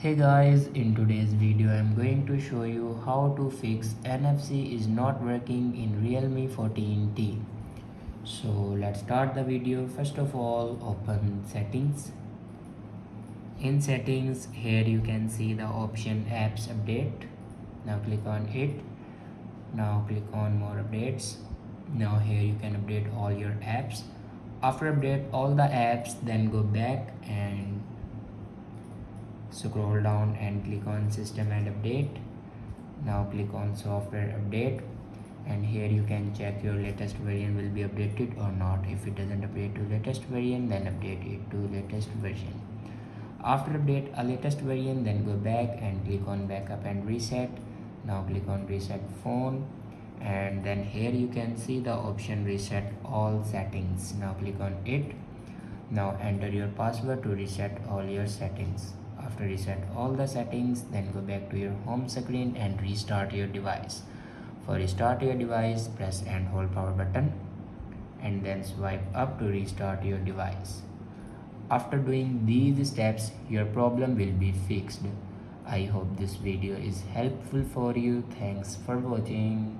Hey guys, in today's video I'm going to show you how to fix NFC is not working in Realme 14T. So let's start the video. First of all, open settings. In settings, here you can see the option apps update. Now click on it. Now click on more updates. Now here you can update all your apps. After update all the apps, then go back and scroll down and click on system and update. Now click on software update, and here you can check your latest variant will be updated or not. If it doesn't update to latest variant, then update it to latest version. After update a latest variant, then go back and click on backup and reset. Now click on reset phone, and then here you can see the option reset all settings. Now click on it. Now enter your password to reset all your settings. After reset all the settings, then go back to your home screen and restart your device. For restart your device, press and hold power button and then swipe up to restart your device. After doing these steps, your problem will be fixed. I hope this video is helpful for you. Thanks for watching.